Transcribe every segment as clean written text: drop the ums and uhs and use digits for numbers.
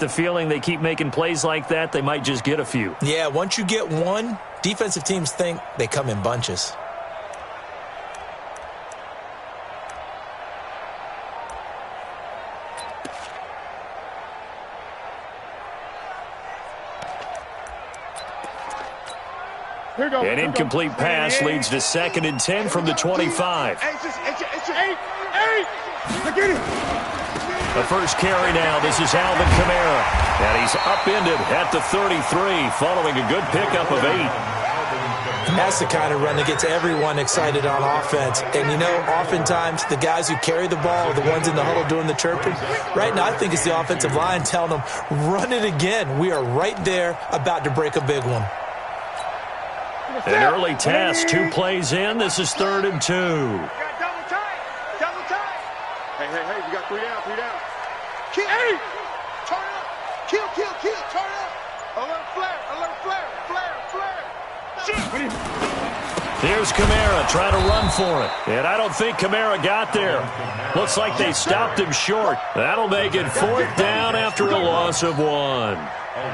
the feeling they keep making plays like that, they might just get a few. Yeah, once you get one, defensive teams think they come in bunches. An incomplete pass leads to 2nd and 10 from the 25. The first carry now. This is Alvin Kamara. And he's upended at the 33 following a good pickup of 8. That's the kind of run that gets everyone excited on offense. And, you know, oftentimes the guys who carry the ball are the ones in the huddle doing the chirping. Right now, I think it's the offensive line telling them, run it again. We are right there about to break a big one. An early task, 2 plays in. This is 3rd and 2. Double time. Hey, we got 3 down. Kill, hey! Turn up. Kill, turn up. Alert flare. Here's Kamara trying to run for it. And I don't think Kamara got there. Looks like they stopped him short. That'll make it 4th down after a loss of 1.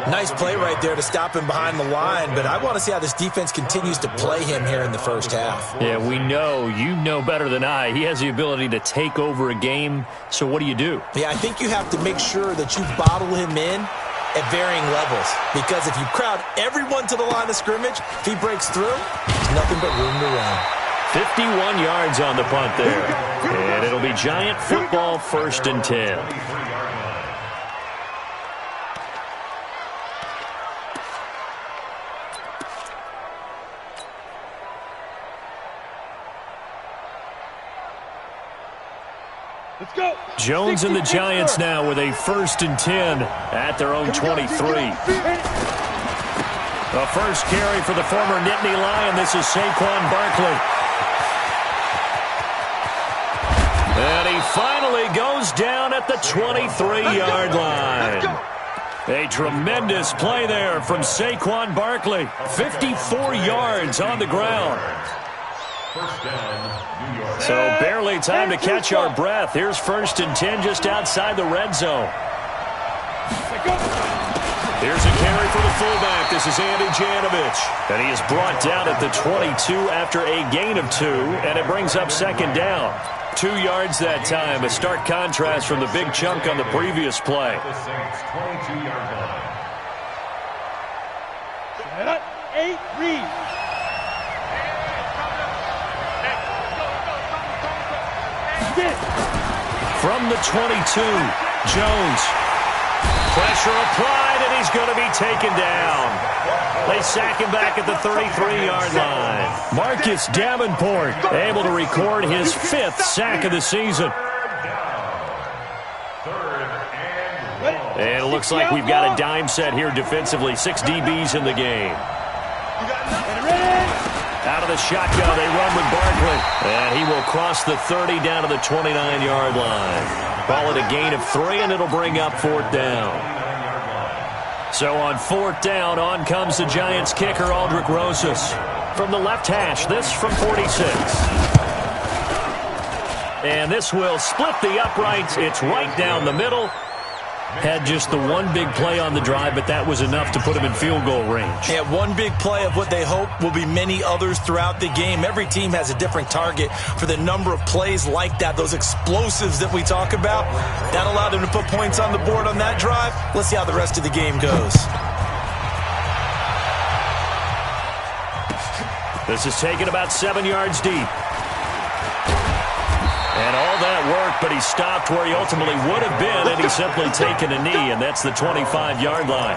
Nice play right there to stop him behind the line, but I want to see how this defense continues to play him here in the first half. Yeah, we know. You know better than I. He has the ability to take over a game, so what do you do? Yeah, I think you have to make sure that you bottle him in at varying levels, because if you crowd everyone to the line of scrimmage, if he breaks through, there's nothing but room to run. 51 yards on the punt there, and it'll be Giant football, 1st and 10. Let's go. Jones and the Giants now with a 1st and 10 at their own 23. The first carry for the former Nittany Lion. This is Saquon Barkley. And he finally goes down at the 23-yard line. A tremendous play there from Saquon Barkley. 54 yards on the ground. So barely time to catch our breath. Here's 1st and 10 just outside the red zone. Here's a carry for the fullback. This is Andy Janovich. And he is brought down at the 22 after a gain of 2, and it brings up 2nd down. 2 yards that time, a stark contrast from the big chunk on the previous play. From the 22, Jones. Pressure applied, and he's going to be taken down. They sack him back at the 33-yard line. Marcus Davenport able to record his 5th sack of the season. And it looks like we've got a dime set here defensively. 6 DBs in the game. Out of the shotgun, they run with Barkley. And he will cross the 30 down to the 29-yard line. Call it a gain of 3, and it'll bring up 4th down. So on 4th down, on comes the Giants kicker, Aldrick Rosas. From the left hash, this from 46. And this will split the uprights. It's right down the middle. Had just the one big play on the drive, but that was enough to put him in field goal range. Yeah, one big play of what they hope will be many others throughout the game. Every team has a different target for the number of plays like that, those explosives that we talk about. That allowed them to put points on the board on that drive. Let's see how the rest of the game goes. This is taken about 7 yards deep. And all that work, but he stopped where he ultimately would have been, and he's simply taken a knee, and that's the 25-yard line.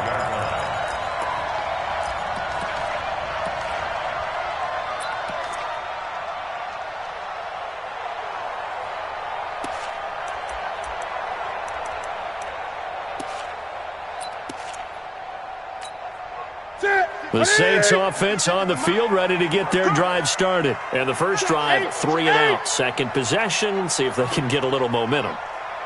The Saints offense on the field, ready to get their drive started. And the first drive, 3 and out. Second possession, see if they can get a little momentum.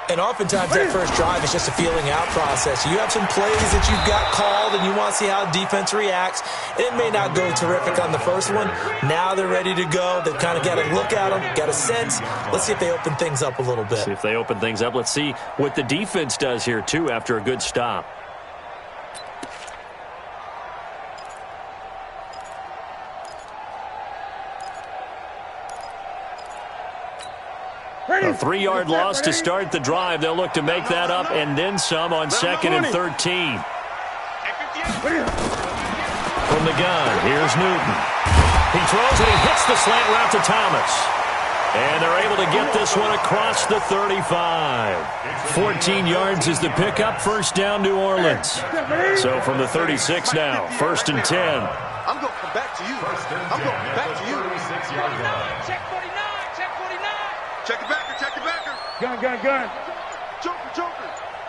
And oftentimes that first drive is just a feeling out process. You have some plays that you've got called and you want to see how defense reacts. It may not go terrific on the first one. Now they're ready to go. They've kind of got a look at them, got a sense. Let's see if they open things up a little bit. See if they open things up. Let's see what the defense does here, too, after a good stop. A 3-yard loss to start the drive. They'll look to make that up and then some on 2nd and 13. From the gun, here's Newton. He throws and he hits the slant route to Thomas. And they're able to get this one across the 35. 14 yards is the pickup. First down, New Orleans. So from the 36 now, 1st and 10. I'm going to come back to you. I'm going to come back to you. Check 49, check 49. Check the backer, check the backer. Gun. Joker.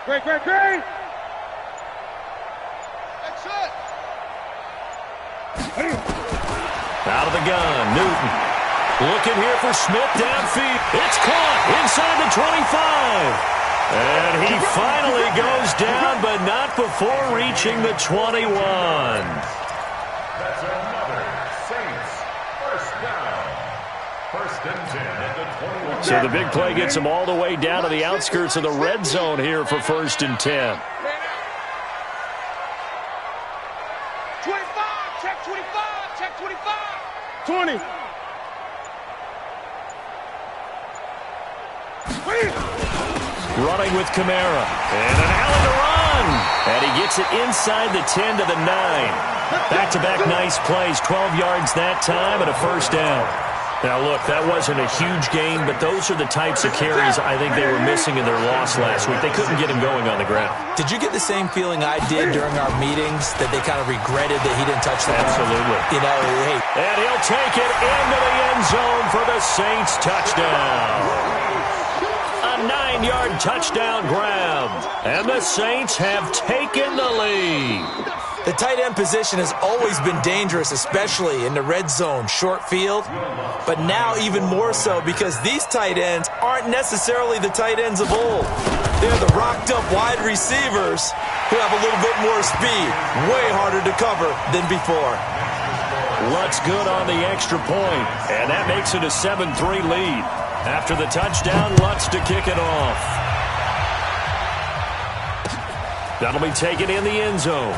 Great. Excellent. Out of the gun, Newton. Looking here for Smith downfield. It's caught inside the 25. And he finally goes down, but not before reaching the 21. That's another Saints first down. 1st and 10 at the 21. So the big play gets him all the way down to the outskirts of the red zone here for 1st and 10. 25, check 25. 20. Running with Kamara. And an Allen to run. And he gets it inside the 10 to the 9. Back-to-back nice plays. 12 yards that time and a 1st down. Now, look, that wasn't a huge gain, but those are the types of carries I think they were missing in their loss last week. They couldn't get him going on the ground. Did you get the same feeling I did during our meetings, that they kind of regretted that he didn't touch the ball? Absolutely. You know, hey. And he'll take it into the end zone for the Saints touchdown. A 9-yard touchdown grab. And the Saints have taken the lead. The tight end position has always been dangerous, especially in the red zone, short field. But now even more so because these tight ends aren't necessarily the tight ends of old. They're the rocked-up wide receivers who have a little bit more speed. Way harder to cover than before. Lutz good on the extra point, and that makes it a 7-3 lead. After the touchdown, Lutz to kick it off. That'll be taken in the end zone.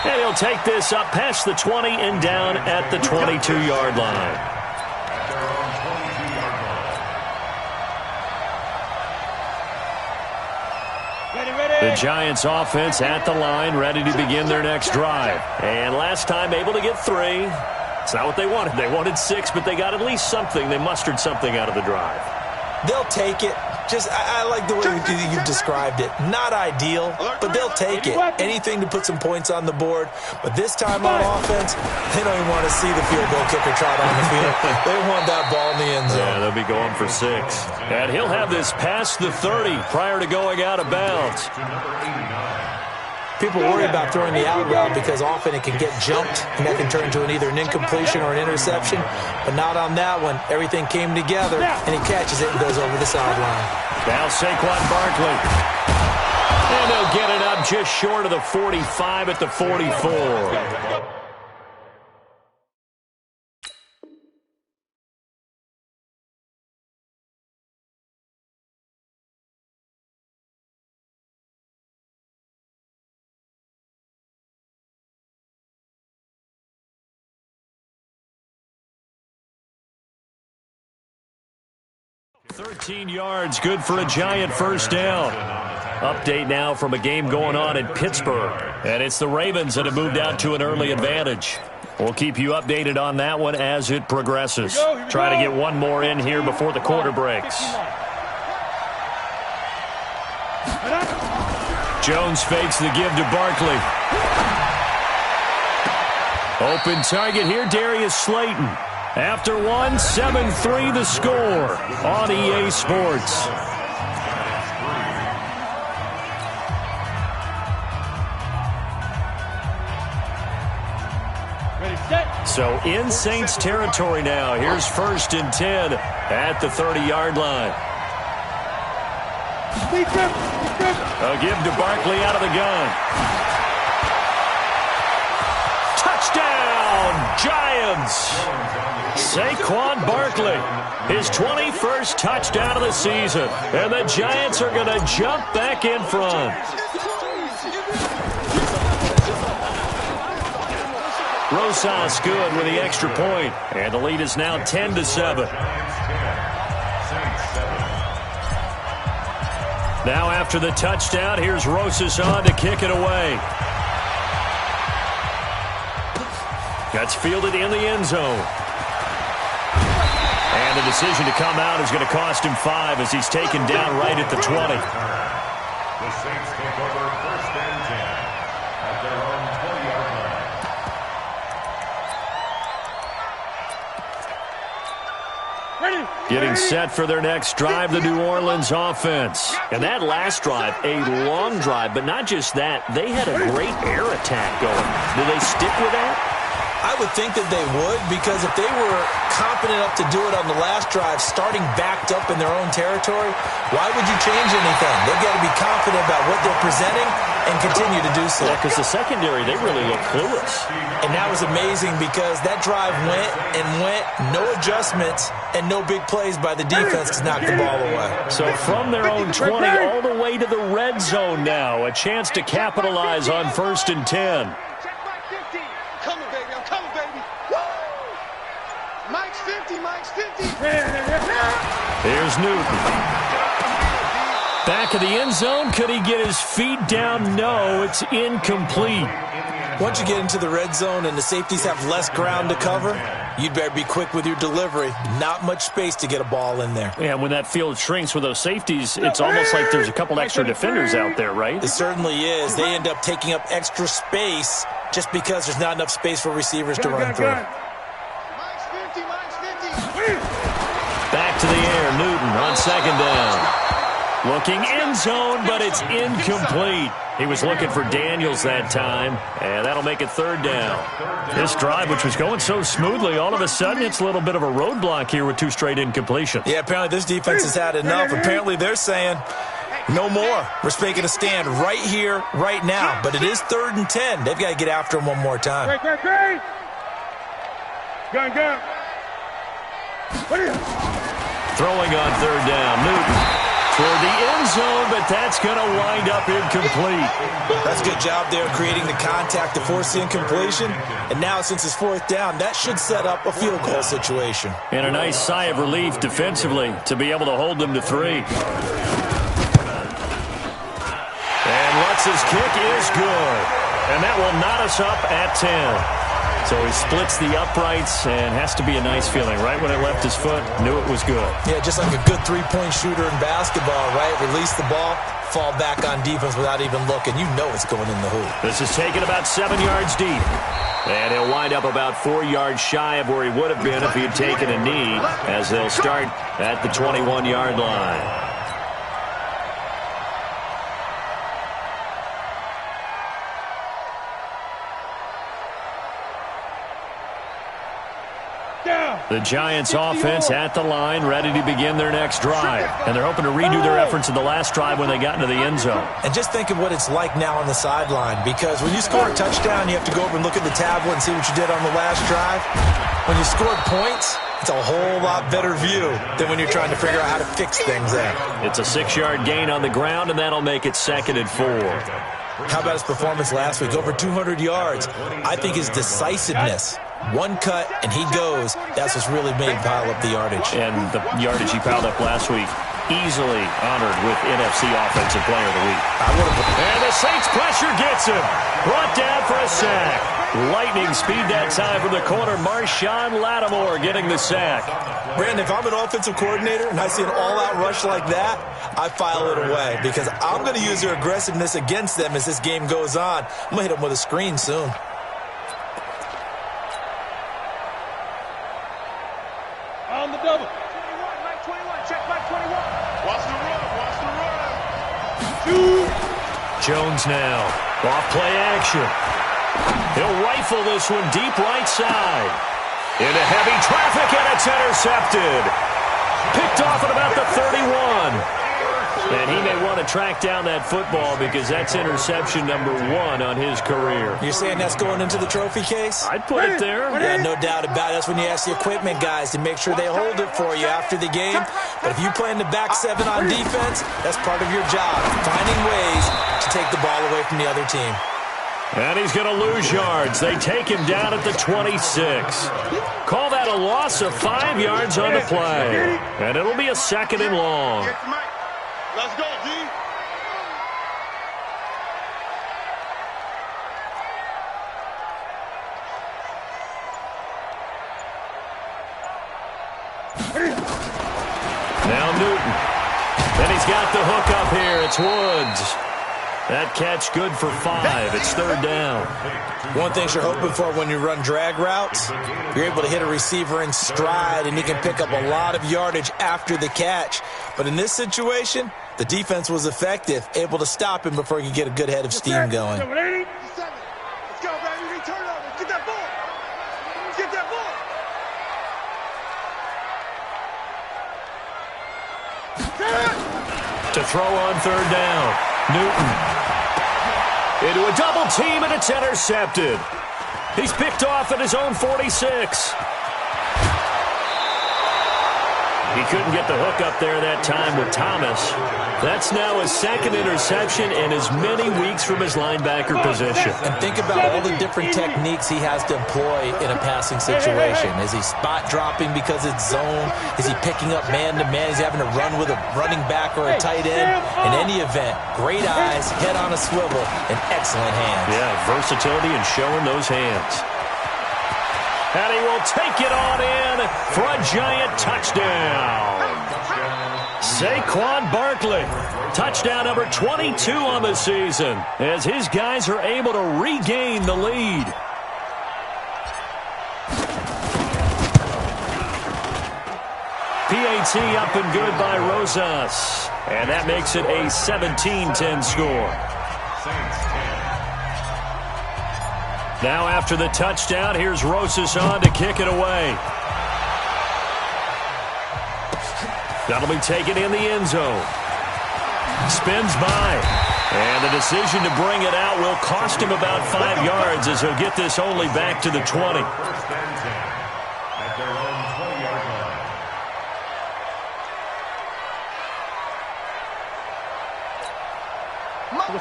And he'll take this up past the 20 and down at the 22-yard line. The Giants offense at the line, ready to begin their next drive. And last time able to get 3. It's not what they wanted. They wanted 6, but they got at least something. They mustered something out of the drive. They'll take it. I like the way you've described it. Not ideal, but they'll take it. Anything to put some points on the board. But this time on offense, they don't even want to see the field goal kicker trot on the field. They want that ball in the end zone. Yeah, they'll be going for 6. And he'll have this past the 30 prior to going out of bounds. People worry about throwing the out route because often it can get jumped, and that can turn into either an incompletion or an interception. But not on that one. Everything came together, and he catches it and goes over the sideline. Now Saquon Barkley. And they'll get it up just short of the 45 at the 44. yards, good for a Giant first down. Update now from a game going on in Pittsburgh. And it's the Ravens that have moved out to an early advantage. We'll keep you updated on that one as it progresses. Try to get one more in here before the quarter breaks. Jones fakes the give to Barkley. Open target here, Darius Slayton. After one, 7-3 the score on EA Sports. So in Saints territory now. Here's 1st and 10 at the 30-yard line. A give to Barkley out of the gun. Touchdown, Giants! Saquon Barkley, his 21st touchdown of the season. And the Giants are going to jump back in front. Rosas good with the extra point. And the lead is now 10-7. Now after the touchdown, here's Rosas on to kick it away. That's fielded in the end zone. And the decision to come out is going to cost him 5 as he's taken down right at the 20. The Saints take over 1st and 10 at their own 20-yard line. Getting set for their next drive, the New Orleans offense. And that last drive, a long drive, but not just that. They had a great air attack going. Do they stick with that? I would think that they would, because if they were confident enough to do it on the last drive, starting backed up in their own territory, why would you change anything? They've got to be confident about what they're presenting and continue to do so. Yeah, because the secondary, they really look clueless. And that was amazing because that drive went and went, no adjustments, and no big plays by the defense to knock the ball away. So from their own 20 all the way to the red zone now, a chance to capitalize on 1st and 10. Mike's 50. Here's Newton. Back of the end zone. Could he get his feet down? No, it's incomplete. Once you get into the red zone and the safeties have less ground to cover, you'd better be quick with your delivery. Not much space to get a ball in there. Yeah, when that field shrinks with those safeties, it's almost like there's a couple extra defenders out there, right? It certainly is. They end up taking up extra space just because there's not enough space for receivers to run through. Back to the air, Newton on 2nd down. Looking end zone, but it's incomplete. He was looking for Daniels that time, and that'll make it 3rd down. This drive, which was going so smoothly, all of a sudden it's a little bit of a roadblock here with 2 straight incompletions. Yeah, apparently this defense has had enough. Apparently they're saying, no more. We're making a stand right here, right now. But it is 3rd and 10. They've got to get after him one more time. Gun. Throwing on 3rd down, Newton. Toward the end zone, but that's going to wind up incomplete. That's a good job there creating the contact to force the incompletion. And now, since it's 4th down, that should set up a field goal situation. And a nice sigh of relief defensively to be able to hold them to 3. And Lutz's kick is good. And that will knot us up at 10. So he splits the uprights and has to be a nice feeling. Right when it left his foot, knew it was good. Yeah, just like a good 3-point shooter in basketball, right? Release the ball, fall back on defense without even looking. You know it's going in the hoop. This is taken about 7 yards deep. And he'll wind up about 4 yards shy of where he would have been if he had taken a knee, as they'll start at the 21-yard line. The Giants offense at the line, ready to begin their next drive. And they're hoping to redo their efforts in the last drive when they got into the end zone. And just think of what it's like now on the sideline, because when you score a touchdown, you have to go over and look at the tablet and see what you did on the last drive. When you scored points, it's a whole lot better view than when you're trying to figure out how to fix things there. It's a 6-yard gain on the ground, and that'll make it 2nd and 4. How about his performance last week? Over 200 yards. I think his decisiveness, one cut and he goes, that's what's really made him pile up the yardage. And the yardage he piled up last week, easily honored with NFC Offensive Player of the Week. And the Saints pressure gets him. Brought down for a sack. Lightning speed that time from the corner. Marshawn Lattimore getting the sack. Brandon, if I'm an offensive coordinator and I see an all-out rush like that, I file it away because I'm going to use their aggressiveness against them as this game goes on. I'm going to hit them with a screen soon. On the double. 21, Mike 21, check Mike 21. Watch the run. Jones now. Off play action. He'll rifle this one deep right side. Into heavy traffic, and it's intercepted. Picked off at about the 31. And he may want to track down that football because that's interception number 1 on his career. You're saying that's going into the trophy case? I'd put it there. Yeah, no doubt about it. That's when you ask the equipment guys to make sure they hold it for you after the game. But if you play in the back 7 on defense, that's part of your job, finding ways to take the ball away from the other team. And he's going to lose yards. They take him down at the 26. Call that a loss of 5 yards on the play. And it'll be a 2nd and long. Let's go, D. Now Newton. Then he's got the hook up here. It's Woods. That catch good for 5. It's 3rd down. One thing you're hoping for when you run drag routes, you're able to hit a receiver in stride, and he can pick up a lot of yardage after the catch. But in this situation, the defense was effective, able to stop him before he could get a good head of steam going. Let's go, baby. Return over. Get that ball. Get that ball. To throw on 3rd down. Newton. Into a double team, and it's intercepted. He's picked off at his own 46. He couldn't get the hook up there that time with Thomas. That's now his 2nd interception in as many weeks from his linebacker position. And think about all the different techniques he has to employ in a passing situation. Is he spot dropping because it's zone? Is he picking up man-to-man? Is he having to run with a running back or a tight end? In any event, great eyes, head on a swivel, and excellent hands. Yeah, versatility and showing those hands. And he will take it on in for a giant touchdown. Saquon Barkley, touchdown number 22 on the season, as his guys are able to regain the lead. PAT up and good by Rosas, and that makes it a 17-10 score. Now after the touchdown, here's Rosas on to kick it away. That'll be taken in the end zone. Spins by. And the decision to bring it out will cost him about 5 yards as he'll get this only back to the 20. At their own 20-yard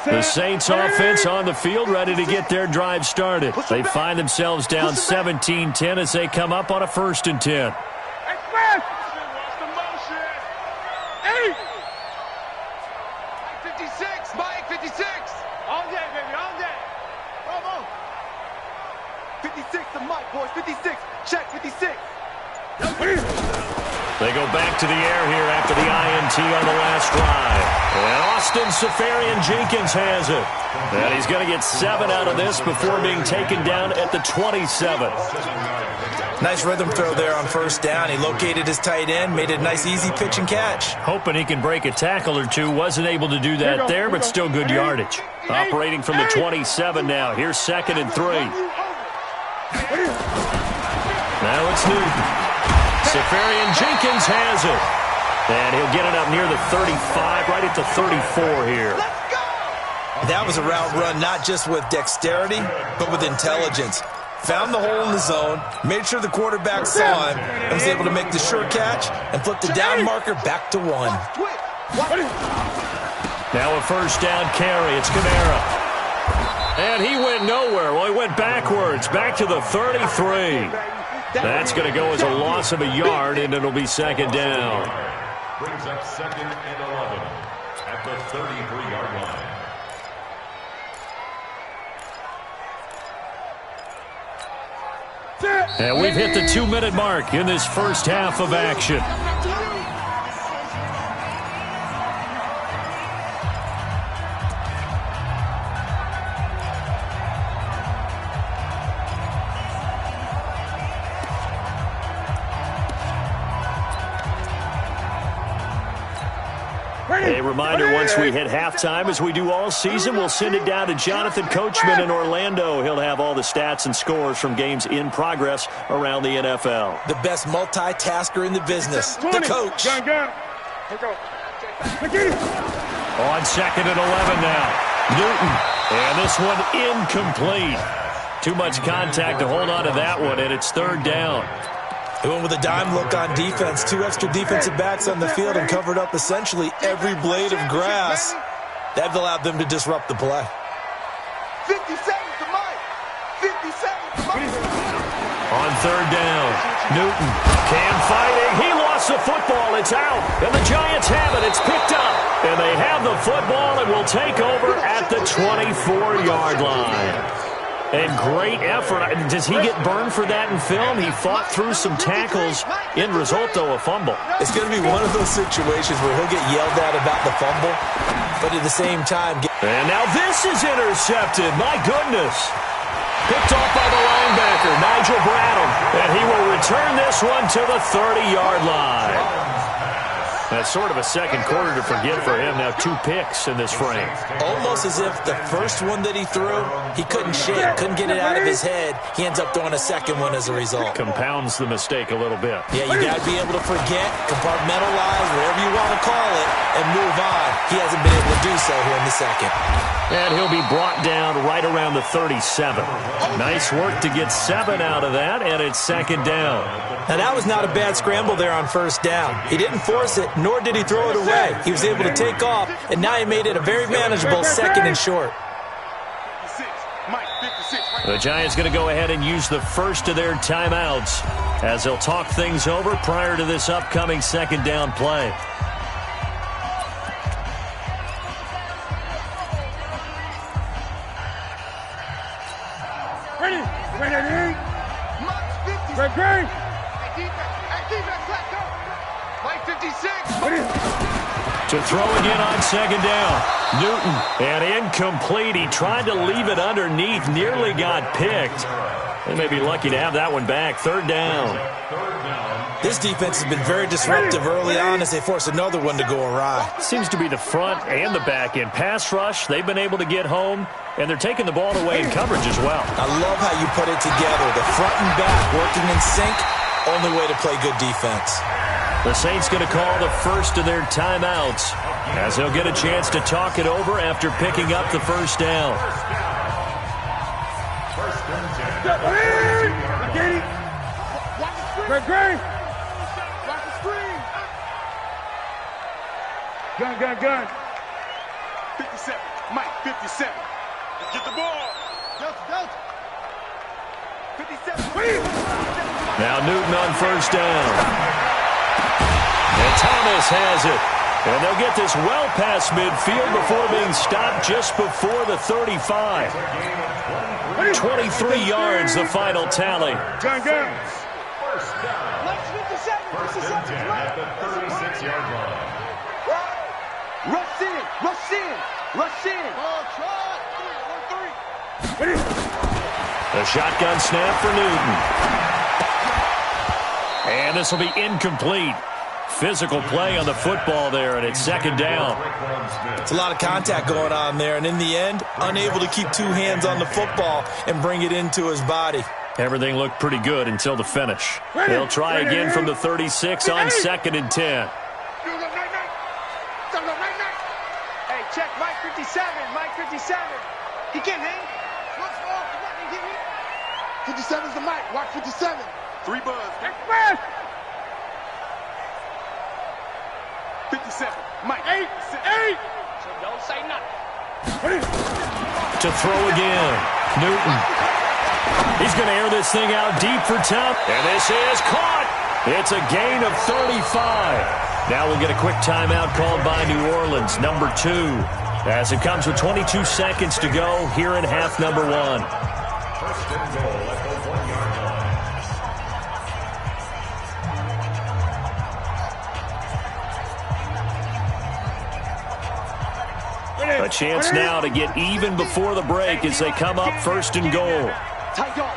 line. The Saints offense on the field, ready to get their drive started. They find themselves down 17-10 as they come up on a 1st and 10. They go back to the air here after the INT on the last drive. And Austin Seferian-Jenkins has it. And he's going to get 7 out of this before being taken down at the 27. Nice rhythm throw there on 1st down. He located his tight end, made it a nice easy pitch and catch. Hoping he can break a tackle or two. Wasn't able to do that there, but still good yardage. Operating from the 27 now. Here's 2nd and 3. Now it's Newton. Seferian-Jenkins has it. And he'll get it up near the 35, right at the 34 here. That was a route run not just with dexterity, but with intelligence. Found the hole in the zone, made sure the quarterback saw him, and was able to make the sure catch and flip the down marker back to 1. Now a 1st down carry. It's Kamara. And he went nowhere. Well, he went backwards, back to the 33. That's going to go as a loss of a yard, and it'll be 2nd down. Brings up 2nd and 11 at the 33-yard line. And we've hit the 2-minute mark in this first half of action. A reminder, once we hit halftime, as we do all season, we'll send it down to Jonathan Coachman in Orlando. He'll have all the stats and scores from games in progress around the NFL. The best multitasker in the business, the coach. Let's go. On 2nd and 11 now. Newton. And this one incomplete. Too much contact to hold on to that one, and it's 3rd down. He went with a dime look on defense. 2 extra defensive backs on the field and covered up essentially every blade of grass. That allowed them to disrupt the play. 50 seconds to Mike. 50 seconds to Mike. On 3rd down, Newton. Cam fighting. He lost the football. It's out. And the Giants have it. It's picked up. And they have the football and will take over at the 24-yard line. And great effort. Does he get burned for that in film? He fought through some tackles. End result, though, a fumble. It's going to be one of those situations where he'll get yelled at about the fumble, but at the same time... And now this is intercepted. My goodness. Picked off by the linebacker, Nigel Bradham. And he will return this one to the 30-yard line. That's sort of a second quarter to forget for him. Now 2 picks in this frame. Almost as if the first one that he threw, he couldn't shake, couldn't get it out of his head. He ends up throwing a second one as a result. Compounds the mistake a little bit. Yeah, you got to be able to forget, compartmentalize, whatever you want to call it, and move on. He hasn't been able to do so here in the second. And he'll be brought down right around the 37. Nice work to get 7 out of that, and it's 2nd down. Now, that was not a bad scramble there on 1st down. He didn't force it, nor did he throw it away. He was able to take off, and now he made it a very manageable 2nd and short. The Giants going to go ahead and use the first of their timeouts as they'll talk things over prior to this upcoming 2nd down play. Ready. Great. Mike 56. To throw again on 2nd down. Newton, and incomplete. He tried to leave it underneath, nearly got picked. They may be lucky to have that one back. 3rd down. This defense has been very disruptive early on as they force another one to go awry. Seems to be the front and the back end. Pass rush, they've been able to get home, and they're taking the ball away in coverage as well. I love how you put it together. The front and back working in sync, only way to play good defense. The Saints going to call the first of their timeouts as they'll get a chance to talk it over after picking up the 1st down. Great. Gun. 57. Mike 57. Get the ball. Delta. 57. Now Newton on 1st down. And Thomas has it. And they'll get this well past midfield before being stopped just before the 35. 23 yards, the final tally. Gun. First down. First and 10 at the 36-yard line. Rush in. Ball try. 1-3. The shotgun snap for Newton. And this will be incomplete. Physical play on the football there, and it's 2nd down. It's a lot of contact going on there, and in the end, unable to keep 2 hands on the football and bring it into his body. Everything looked pretty good until the finish. They'll try again from the 36 on 2nd and 10. Hey, check Mike 57. He can't hang. 57's the Mike. Watch 57. 3 buzz. 57. Mike. 8. So don't say nothing. To throw again. Newton. He's going to air this thing out deep for Tom. And this is caught. It's a gain of 35. Now we'll get a quick timeout called by New Orleans, number 2. As it comes with 22 seconds to go here in half number 1. First and goal at the 1-yard line. A chance now to get even before the break as they come up 1st and goal. Tight dog.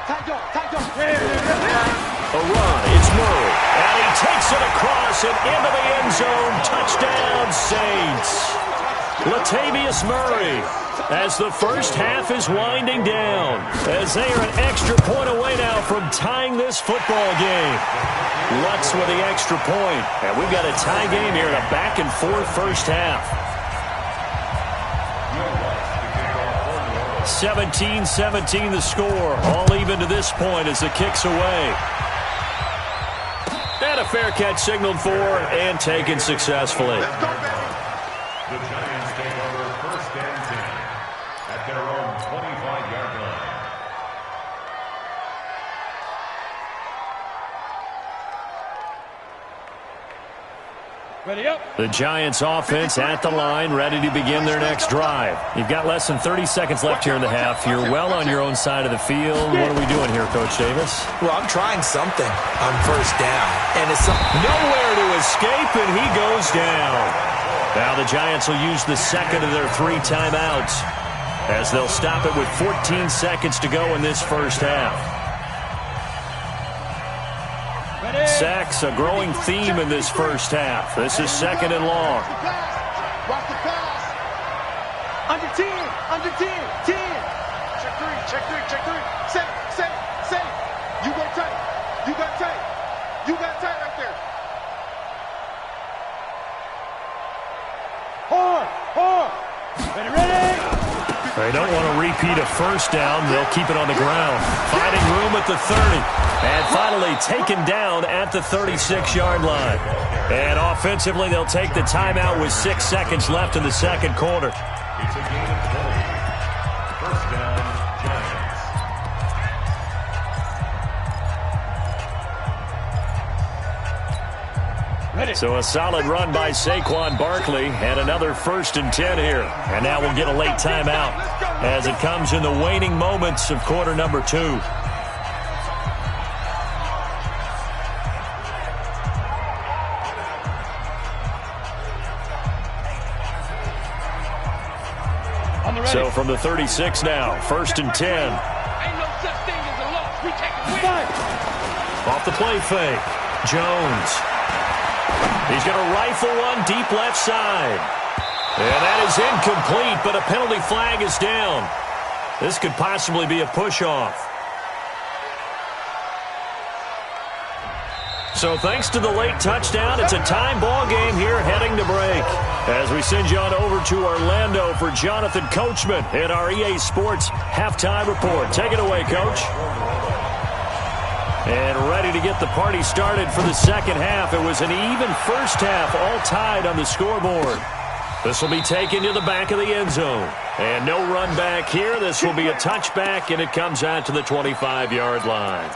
A run, it's Murray, and he takes it across and into the end zone. Touchdown, Saints. Latavius Murray, as the first half is winding down, as they are an extra point away now from tying this football game. Lutz with the extra point, and we've got a tie game here in a back-and-forth first half. 17-17 the score. All even to this point as the kick's away. And a fair catch signaled for and taken successfully. The Giants take over 1st and 10 at their own 25-yard line. Ready up. The Giants offense at the line, ready to begin their next drive. You've got less than 30 seconds left here in the half. You're well on your own side of the field. What are we doing here, Coach Davis? Well, I'm trying something on 1st down. And it's nowhere to escape, and he goes down. Now the Giants will use the second of their 3 timeouts as they'll stop it with 14 seconds to go in this first half. Sacks, a growing theme in this first half. This is 2nd and long. Watch the pass. Under 10. Under 10. 10. Check 3. Check 3. Check 3. Set. You go tight. You got tight. You got tight right there. Hard. Ready. They don't want to repeat a first down. They'll keep it on the ground. Finding room at the 30. And finally taken down at the 36-yard line. And offensively, they'll take the timeout with 6 seconds left in the second quarter. It's a gain of 20. 1st down, Giants. Ready. So a solid run by Saquon Barkley and another 1st and 10 here. And now we'll get a late timeout as it comes in the waning moments of quarter number 2. So from the 36 now, 1st and 10. Ain't no such thing as a loss. We take it win. Off the play fake. Jones. He's going to rifle one deep left side. And that is incomplete, but a penalty flag is down. This could possibly be a push-off. So thanks to the late touchdown, it's a time ball game here heading to break. As we send you on over to Orlando for Jonathan Coachman in our EA Sports Halftime Report. Take it away, Coach. And ready to get the party started for the second half. It was an even first half, all tied on the scoreboard. This will be taken to the back of the end zone. And no run back here. This will be a touchback, and it comes out to the 25-yard line.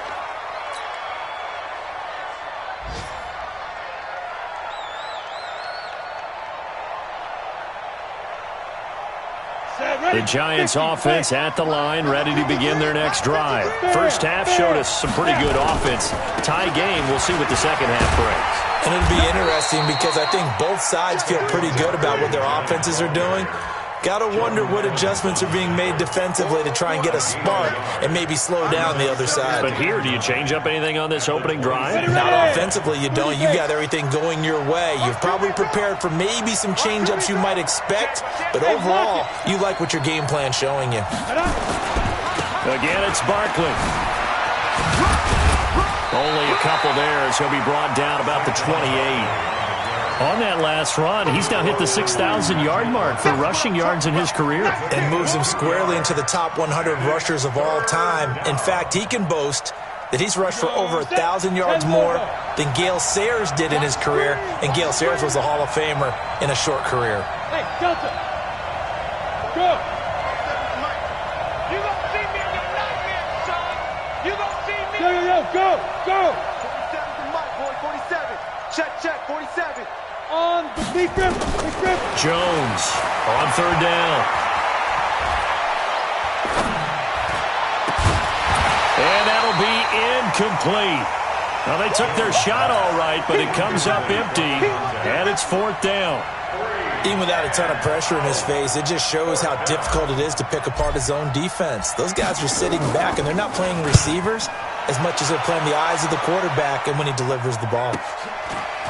The Giants offense at the line, ready to begin their next drive. First half showed us some pretty good offense. Tie game, we'll see what the second half brings. And it'll be interesting because I think both sides feel pretty good about what their offenses are doing. Got to wonder what adjustments are being made defensively to try and get a spark and maybe slow down the other side. But here, do you change up anything on this opening drive? Not offensively, you don't. You got everything going your way. You've probably prepared for maybe some change-ups you might expect, but overall, you like what your game plan's showing you. Again, it's Barkley. Only a couple there as he'll be brought down about the 28. On that last run, he's now hit the 6,000-yard mark for rushing yards in his career. And moves him squarely into the top 100 rushers of all time. In fact, he can boast that he's rushed for over 1,000 yards more than Gale Sayers did in his career. And Gale Sayers was a Hall of Famer in a short career. Hey, Delta. Go. You gonna see me in your nightmare, son. You gonna see me. Go. 47 for Mike, boy, 47. Check, 47. On the defense. Jones on third down. And that'll be incomplete. Now, they took their shot all right, but it comes up empty, and it's 4th down. Even without a ton of pressure in his face, it just shows how difficult it is to pick apart his own defense. Those guys are sitting back, and they're not playing receivers as much as they're playing the eyes of the quarterback and when he delivers the ball.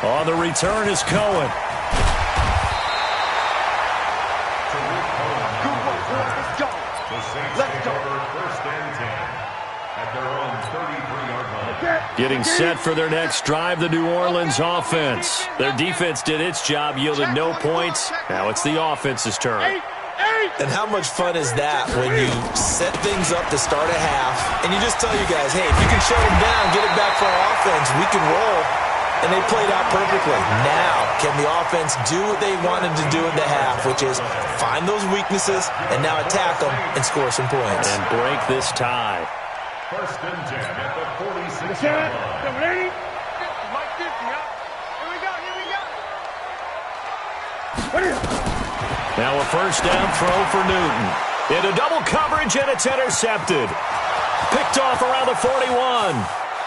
On the return is Cohen. Let's go. 1st and 10 at their own 33-yard line. Getting set for their next drive, the New Orleans offense. Their defense did its job, yielded no points. Now it's the offense's turn. 8. And how much fun is that when you set things up to start a half and you just tell you guys, hey, if you can shut them down, get it back for our offense, we can roll. And they played out perfectly. Now, can the offense do what they wanted to do in the half, which is find those weaknesses and now attack them and score some points. And break this tie. First and 10 at the 46-yard line. Ready? Mike 50, huh? Here we go, here we go. Now a first down throw for Newton. Into double coverage, and it's intercepted. Picked off around the 41.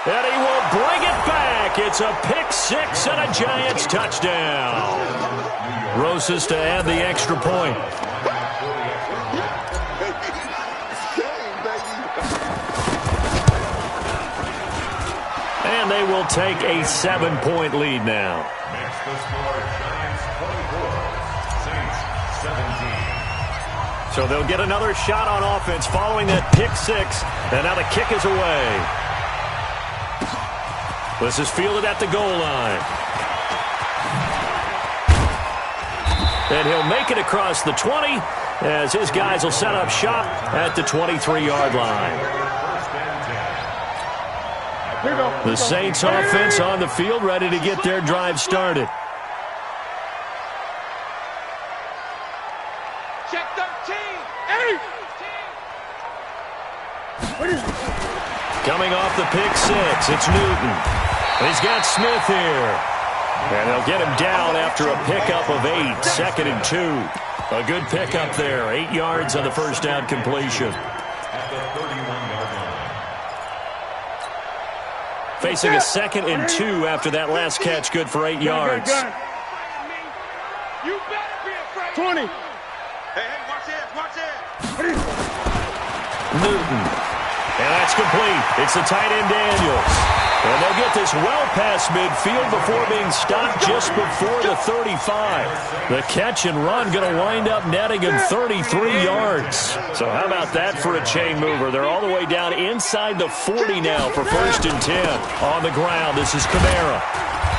And he will bring it back. It's a pick six and a Giants touchdown. Rosas to add the extra point. And they will take a 7-point lead now. Makes the score Giants 24, Saints 17. So they'll get another shot on offense following that pick six. And now the kick is away. This is fielded at the goal line. And he'll make it across the 20 as his guys will set up shop at the 23-yard line. The Saints offense on the field, ready to get their drive started. Check 13. Coming off the pick six, it's Newton. He's got Smith here. And they'll get him down after a pickup of 8, 2nd and 2. A good pickup there, 8 yards on the first down completion. At the 31-yard line. Facing a 2nd and 2 after that last catch, good for 8 yards. You better be afraid. 20. Hey, watch this. Newton. And that's complete. It's the tight end Daniels. And they'll get this well past midfield before being stopped just before the 35. The catch and run going to wind up netting him 33 yards. So how about that for a chain mover? They're all the way down inside the 40 now for 1st and 10. On the ground, this is Kamara.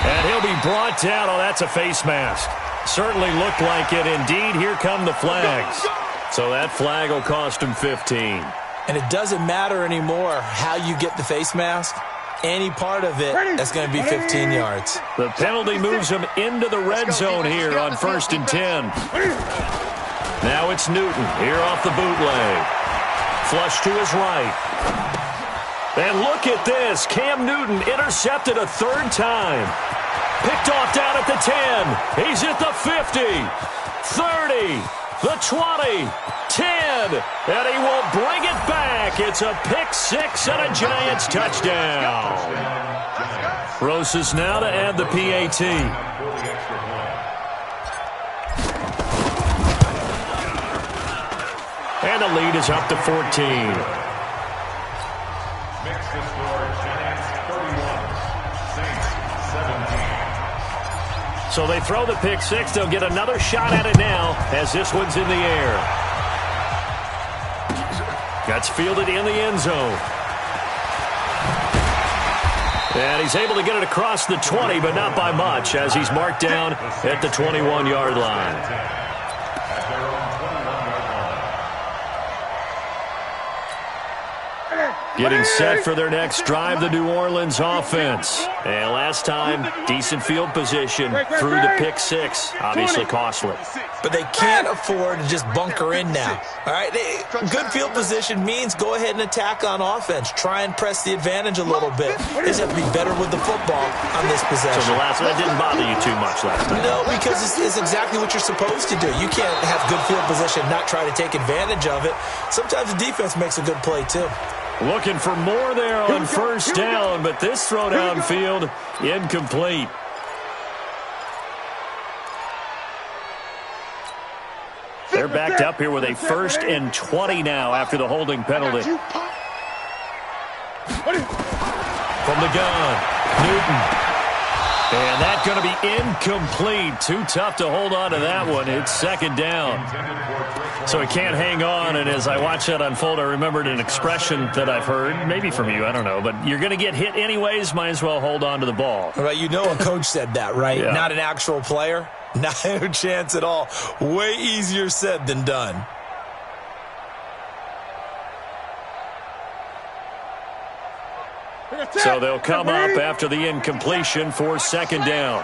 And he'll be brought down. Oh, that's a face mask. Certainly looked like it. Indeed, here come the flags. So that flag will cost him 15. And it doesn't matter anymore how you get the face mask. Any part of it, that's going to be 15 yards. The penalty moves him into the red zone here on 1st and 10. Now it's Newton here off the bootleg. Flush to his right. And look at this. Cam Newton intercepted a 3rd time. Picked off down at the 10. He's at the 50. 30. The 20. 10. And he will bring it back. It's a pick six and a Giants touchdown. Rosas now to add the PAT. And the lead is up to 14. Makes the score Giants 31, Saints 17. So they throw the pick six. They'll get another shot at it now as this one's in the air. That's fielded in the end zone. And he's able to get it across the 20, but not by much, as he's marked down at the 21-yard line. At their own 21-yard line. Getting set for their next drive, the New Orleans offense. And last time, decent field position through the pick six. Obviously costly. But they can't afford to just bunker in now. All right, good field position means go ahead and attack on offense. Try and press the advantage a little bit. They just have to be better with the football on this possession. So that didn't bother you too much last time? No, because it's exactly what you're supposed to do. You can't have good field position and not try to take advantage of it. Sometimes the defense makes a good play, too. Looking for more there on first down, but this throw downfield incomplete. They're backed up here with a 1st and 20 now after the holding penalty. From the gun, Newton. And that's going to be incomplete. Too tough to hold on to that one. It's 2nd down. So he can't hang on, and as I watch that unfold, I remembered an expression that I've heard, maybe from you, I don't know, but you're going to get hit anyways, might as well hold on to the ball. Right, you know a coach said that, right? Yeah. Not an actual player. Not a chance at all. Way easier said than done. So they'll come up after the incompletion for second down.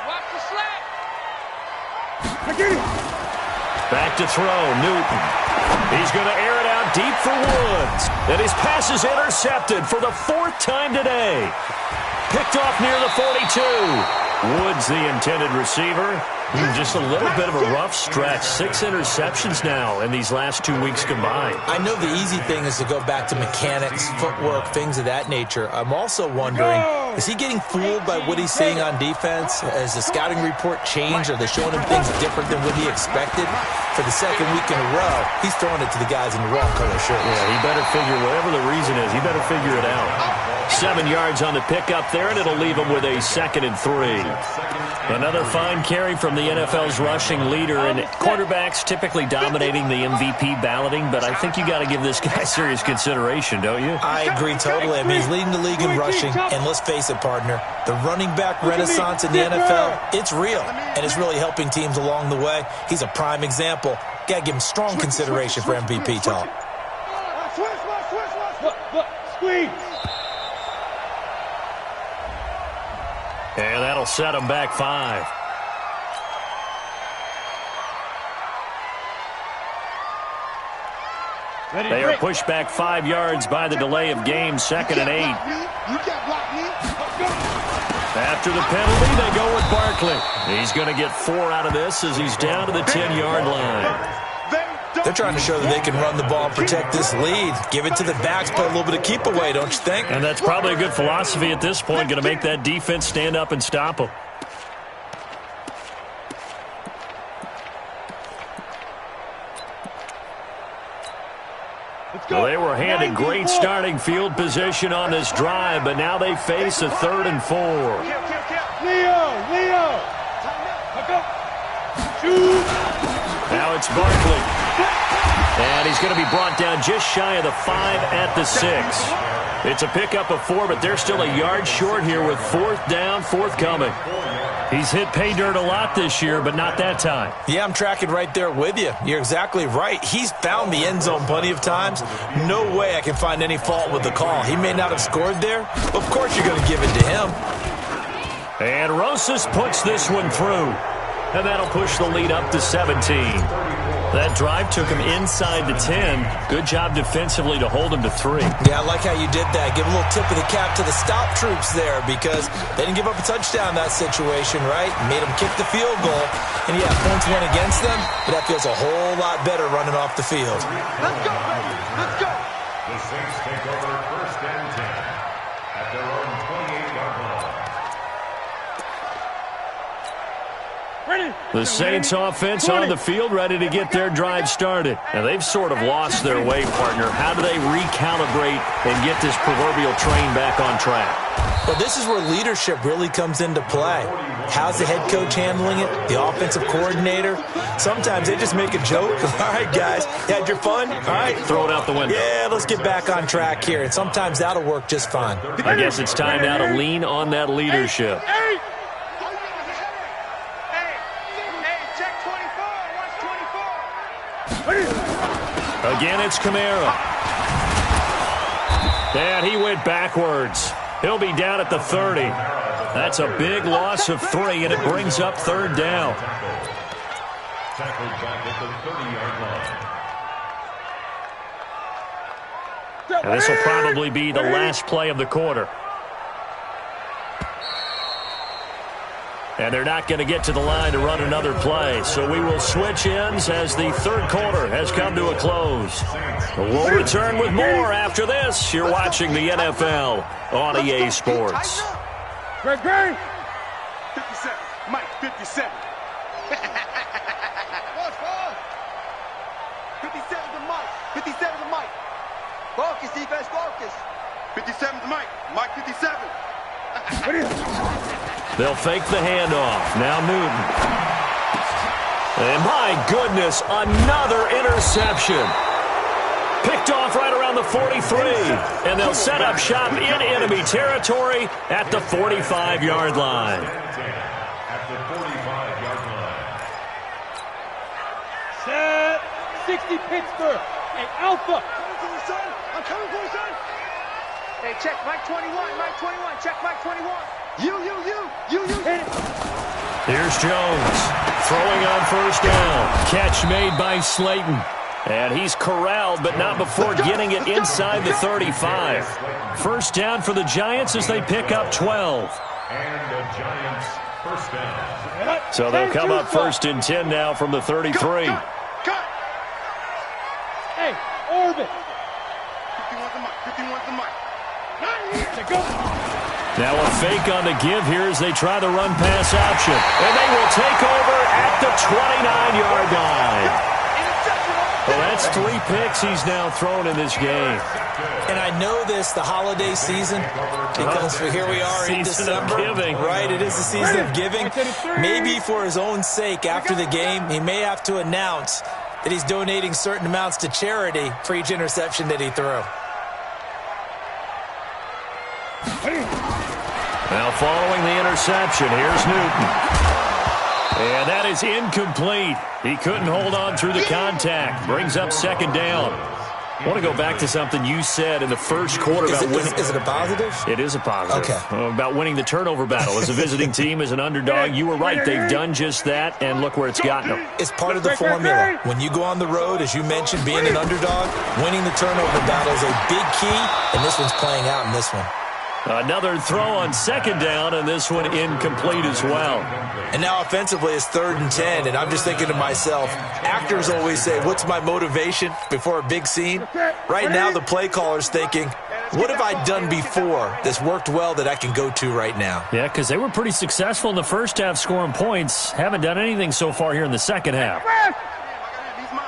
Back to throw, Newton. He's going to air it out deep for Woods. And his pass is intercepted for the 4th time today. Picked off near the 42. Woods, the intended receiver. Just a little bit of a rough stretch. 6 interceptions now in these last 2 weeks combined. I know the easy thing is to go back to mechanics, footwork, things of that nature. I'm also wondering, is he getting fooled by what he's seeing on defense? Has the scouting report changed? Are they showing him things different than what he expected? For the 2nd week in a row, he's throwing it to the guys in the wrong color shirts. Yeah, he better figure, whatever the reason is, he better figure it out. 7 yards on the pickup there, and it'll leave him with a 2nd and 3. Another fine carry from the NFL's rushing leader, and quarterbacks typically dominating the MVP balloting, but I think you got to give this guy serious consideration, don't you? I agree totally. I mean, he's leading the league in rushing, and let's face it, partner, the running back renaissance in the NFL, it's real, and it's really helping teams along the way. He's a prime example. Got to give him strong consideration for MVP talk. Squeeze. And that'll set him back 5. They are pushed back 5 yards by the delay of game, 2nd and 8. After the penalty, they go with Barkley. He's going to get 4 out of this as he's down to the 10-yard line. They're trying to show that they can run the ball and protect this lead. Give it to the backs, play a little bit of keep away, don't you think? And that's probably a good philosophy at this point, going to make that defense stand up and stop them. Well, they were handed great starting field position on this drive, but now they face a 3rd and 4. Leo! Shoot! Now it's Barkley. And he's going to be brought down just shy of the 5 at the 6. It's a pickup of 4, but they're still a yard short here with 4th down, forthcoming. He's hit pay dirt a lot this year, but not that time. Yeah, I'm tracking right there with you. You're exactly right. He's found the end zone plenty of times. No way I can find any fault with the call. He may not have scored there. Of course you're going to give it to him. And Rosas puts this one through. And that'll push the lead up to 17. That drive took him inside the 10. Good job defensively to hold him to 3. Yeah, I like how you did that. Give a little tip of the cap to the stop troops there because they didn't give up a touchdown in that situation, right? Made them kick the field goal. And, yeah, points went against them, but that feels a whole lot better running off the field. Let's go, baby. Let's go. The Saints take over 1st and 10 at their own 28-yard line. The Saints offense on the field ready to get their drive started. And they've sort of lost their way, partner. How do they recalibrate and get this proverbial train back on track? Well, this is where leadership really comes into play. How's the head coach handling it? The offensive coordinator? Sometimes they just make a joke. All right, guys, you had your fun? All right. Throw it out the window. Yeah, let's get back on track here. And sometimes that'll work just fine. I guess it's time now to lean on that leadership. Again, it's Kamara. And he went backwards. He'll be down at the 30. That's a big loss of 3, and it brings up 3rd down. Tackled back at the 30-yard line. And this will probably be the last play of the quarter. And they're not going to get to the line to run another play. So we will switch ends as the 3rd quarter has come to a close. We'll return with more after this. You're watching the NFL on EA Sports. Great. 57. Mike, 57. 57 to Mike. 57 to Mike. Focus, defense, focus. 57 to Mike. Mike, 57. They'll fake the handoff. Now Newton. And my goodness, another interception. Picked off right around the 43. And they'll set up shop in enemy territory at the 45-yard line. At the 45-yard line. Set. 60 Pittsburgh. Hey, Alpha. I'm coming for you, son. Hey, check Mike 21, Mike 21, check Mike 21. You. Hit it. Here's Jones throwing on first down. Catch made by Slayton. And he's corralled, but not before getting it inside the 35. First down for the Giants as they pick up 12. And the Giants first down. So they'll come up first and 10 now from the 33. Cut. Hey, orbit. 51's the mic, 51's the mic. Go. Now a fake on the give here as they try the run-pass option. And they will take over at the 29-yard line. Well, that's 3 picks he's now thrown in this game. And I know this, the holiday season, because here we are in December. Of giving. Right, it is the season of giving. Maybe for his own sake, after the game, he may have to announce that he's donating certain amounts to charity for each interception that he threw. Now following the interception, here's Newton. And that is incomplete. He couldn't hold on through the contact. Brings up second down. I want to go back to something you said in the first quarter about winning. Is it a positive? It is a positive. Okay. About winning the turnover battle. As a visiting team, as an underdog, you were right. They've done just that, and look where it's gotten them. It's part of the formula. When you go on the road, as you mentioned, being an underdog, winning the turnover battle is a big key, and this one's playing out in this one. Another throw on second down, and this one incomplete as well. And now offensively it's 3rd and 10, and I'm just thinking to myself, actors always say, what's my motivation before a big scene? Right now the play caller's thinking, what have I done before that's worked well that I can go to right now? Yeah, because they were pretty successful in the first half scoring points. Haven't done anything so far here in the second half. He's mine.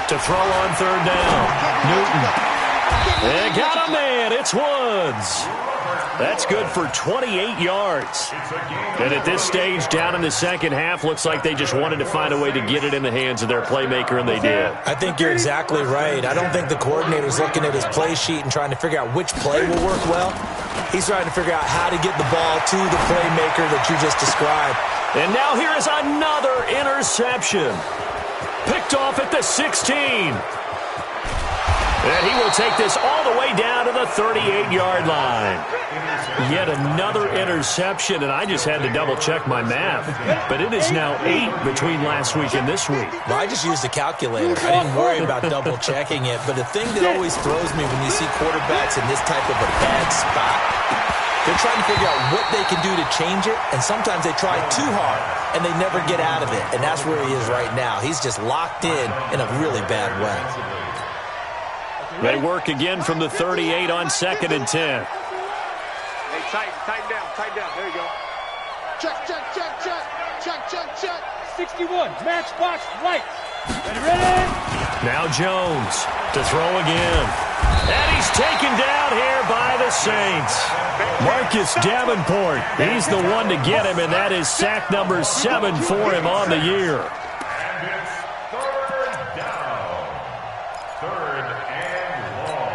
To throw on third down. Newton. And got a man. It's Woods. That's good for 28 yards. And at this stage, down in the second half, looks like they just wanted to find a way to get it in the hands of their playmaker, and they did. I think you're exactly right. I don't think the coordinator's looking at his play sheet and trying to figure out which play will work well. He's trying to figure out how to get the ball to the playmaker that you just described. And now here is another interception. Picked off at the 16. And he will take this all the way down to the 38-yard line. Yet another interception, and I just had to double-check my math. But it is now 8 between last week and this week. Well, I just used a calculator. I didn't worry about double-checking it. But the thing that always throws me when you see quarterbacks in this type of a bad spot, they're trying to figure out what they can do to change it, and sometimes they try too hard, and they never get out of it. And that's where he is right now. He's just locked in a really bad way. They work again from the 38 on 2nd and 10. Hey, tighten down. There you go. Check. 61, matchbox right. Ready? Now Jones to throw again. And he's taken down here by the Saints. Marcus Davenport, he's the one to get him, and that is sack number 7 for him on the year. And it's 3rd down. 3rd and long.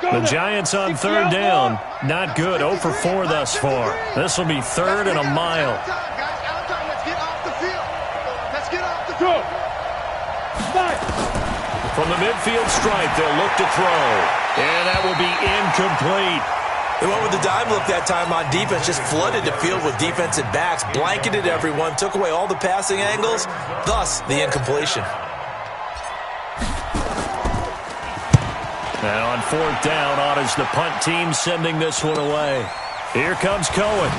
The Giants on 3rd down. Not good. 0 for 4 thus far. This will be 3rd and a mile. Let's get off the field. Go. Five. From the midfield stripe, they'll look to throw. And that will be incomplete. They went with the dime look that time on defense, just flooded the field with defensive backs, blanketed everyone, took away all the passing angles, thus the incompletion. Now on 4th down, on is the punt team sending this one away. Here comes Cohen.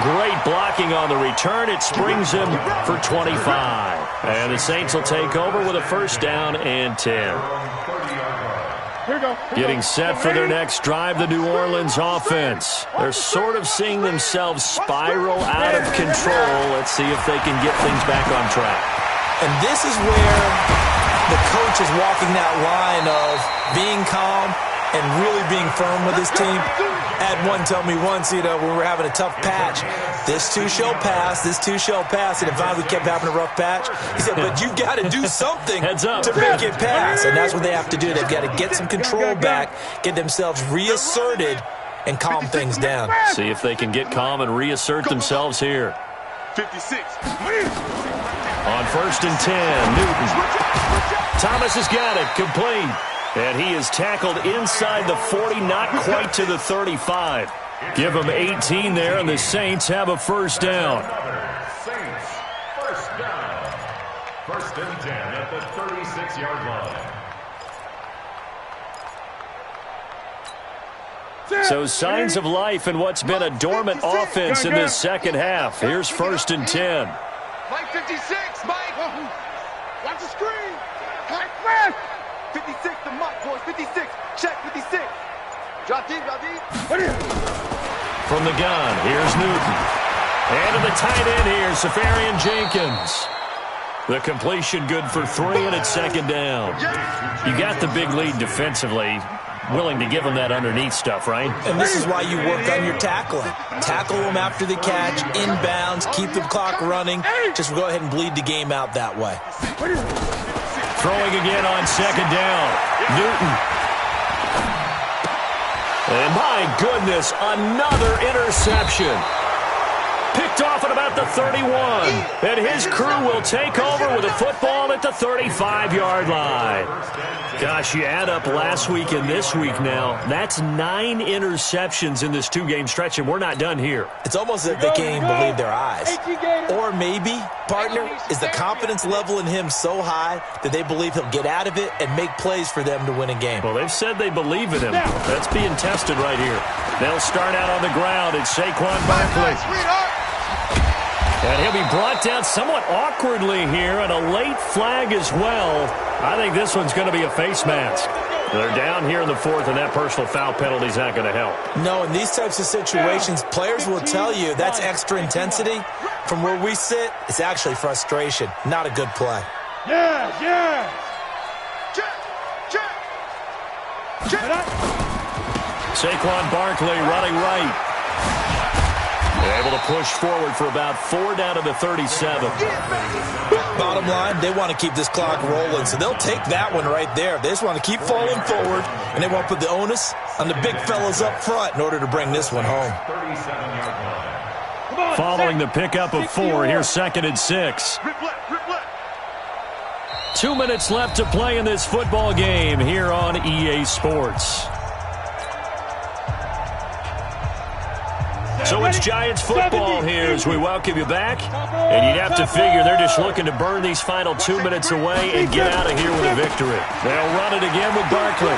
Great blocking on the return. It springs him for 25. And the Saints will take over with a 1st down and 10. Here we go. Getting set for their next drive, the New Orleans offense. They're sort of seeing themselves spiral out of control. Let's see if they can get things back on track. And this is where the coach is walking that line of being calm and really being firm with his team. I had one tell me once, when we were having a tough patch, this too shall pass, this too shall pass. And if we kept having a rough patch, he said, but you've got to do something to make it pass. And that's what they have to do. They've got to get some control back, get themselves reasserted, and calm things down. See if they can get calm and reassert themselves here. 56. On 1st and 10, Newton. Thomas has got it, complete. And he is tackled inside the 40, not quite to the 35. Give him 18 there, and the Saints have a first down. Saints, first down. 1st and 10 at the 36-yard line. So signs of life in what's been a dormant offense in this second half. Here's 1st and 10. Mike 56, Mike. Watch the screen. Mike, man. 56 to Mike, boys. 56. Check 56. Drop deep, drop deep. From the gun, here's Newton. And to the tight end here, Safarian Jenkins. The completion good for 3, and it's 2nd down. You got the big lead defensively. Willing to give them that underneath stuff, right? And this is why you work on your tackling. Tackle them after the catch, inbounds, keep the clock running. Just go ahead and bleed the game out that way. Throwing again on 2nd down. Newton. And my goodness, another interception. Picked off at about the 31. And his crew will take over with a football at the 35-yard line. Gosh, you add up last week and this week now. That's 9 interceptions in this 2-game stretch, and we're not done here. It's almost as if they can't even believe their eyes. Or maybe, partner, is the confidence level in him so high that they believe he'll get out of it and make plays for them to win a game. Well, they've said they believe in him. That's being tested right here. They'll start out on the ground. It's Saquon Barkley. And he'll be brought down somewhat awkwardly here, and a late flag as well. I think this one's going to be a face mask. They're down here in the 4th, and that personal foul penalty is not going to help. No, in these types of situations, players will tell you that's extra intensity. From where we sit, it's actually frustration. Not a good play. Yeah. Check. Saquon Barkley running right. They're able to push forward for about 4 down to the 37. Bottom line, they want to keep this clock rolling, so they'll take that one right there. They just want to keep falling forward, and they want to put the onus on the big fellas up front in order to bring this one home. Following the pickup of 4, here's 2nd and 6. 2 minutes left to play in this football game here on EA Sports. So it's Giants football here as we welcome you back. And you'd have to figure they're just looking to burn these final 2 minutes away and get out of here with a victory. They'll run it again with Barkley.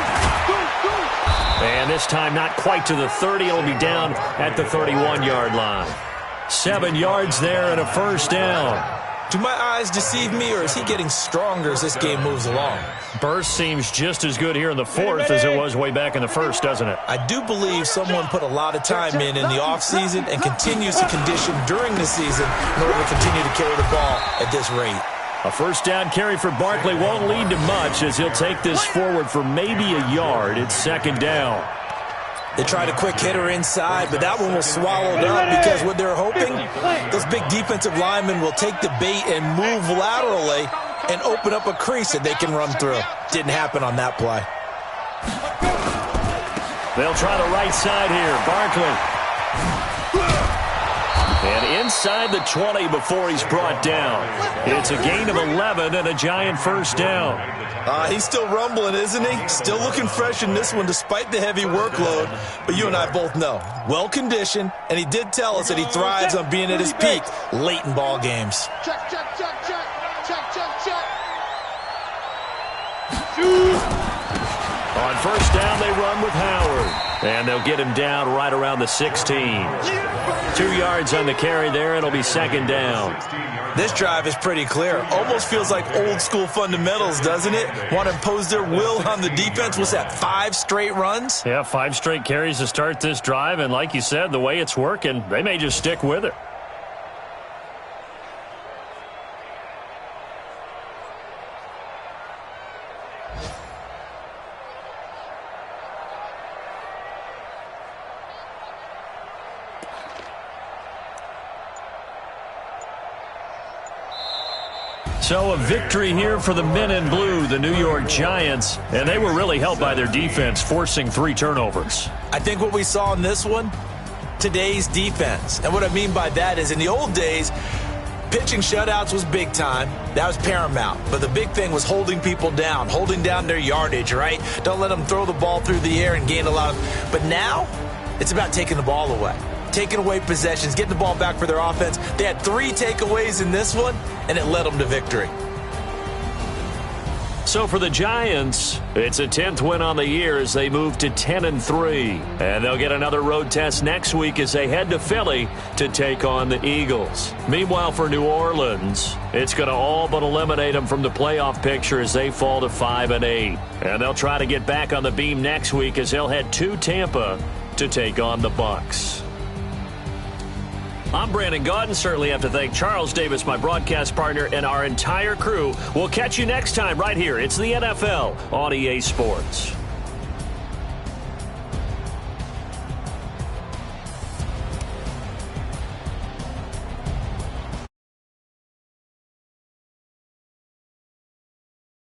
And this time not quite to the 30. It'll be down at the 31-yard line. 7 yards there and a first down. Do my eyes deceive me, or is he getting stronger as this game moves along? Burst seems just as good here in the 4th as it was way back in the 1st, doesn't it? I do believe someone put a lot of time in the offseason and continues to condition during the season in order to continue to carry the ball at this rate. A first down carry for Barkley won't lead to much as he'll take this forward for maybe a yard. It's 2nd down. They tried a quick hitter inside, but that one was swallowed up because what they're hoping, those big defensive linemen will take the bait and move laterally and open up a crease that they can run through. Didn't happen on that play. They'll try the right side here. Barkley. And inside the 20 before he's brought down. It's a gain of 11 and a Giant first down. He's still rumbling, isn't he? Still looking fresh in this one despite the heavy workload. But you and I both know, well-conditioned, and he did tell us that he thrives on being at his peak late in ball games. Check. On first down, they run with Howard. And they'll get him down right around the 16. 2 yards on the carry there. It'll be 2nd down. This drive is pretty clear. Almost feels like old-school fundamentals, doesn't it? Want to impose their will on the defense. What's that, 5 straight runs? Yeah, 5 straight carries to start this drive. And like you said, the way it's working, they may just stick with it. So a victory here for the men in blue, the New York Giants, and they were really helped by their defense, forcing 3 turnovers. I think what we saw in this one, today's defense. And what I mean by that is in the old days, pitching shutouts was big time. That was paramount. But the big thing was holding people down, holding down their yardage, right? Don't let them throw the ball through the air and gain a lot of. But now, it's about taking the ball away. Taking away possessions, getting the ball back for their offense. They had 3 takeaways in this one, and it led them to victory. So for the Giants, it's a 10th win on the year as they move to 10-3. And they'll get another road test next week as they head to Philly to take on the Eagles. Meanwhile, for New Orleans, it's going to all but eliminate them from the playoff picture as they fall to 5-8. And they'll try to get back on the beam next week as they'll head to Tampa to take on the Bucs. I'm Brandon Gaudin. Certainly have to thank Charles Davis, my broadcast partner, and our entire crew. We'll catch you next time right here. It's the NFL on EA Sports.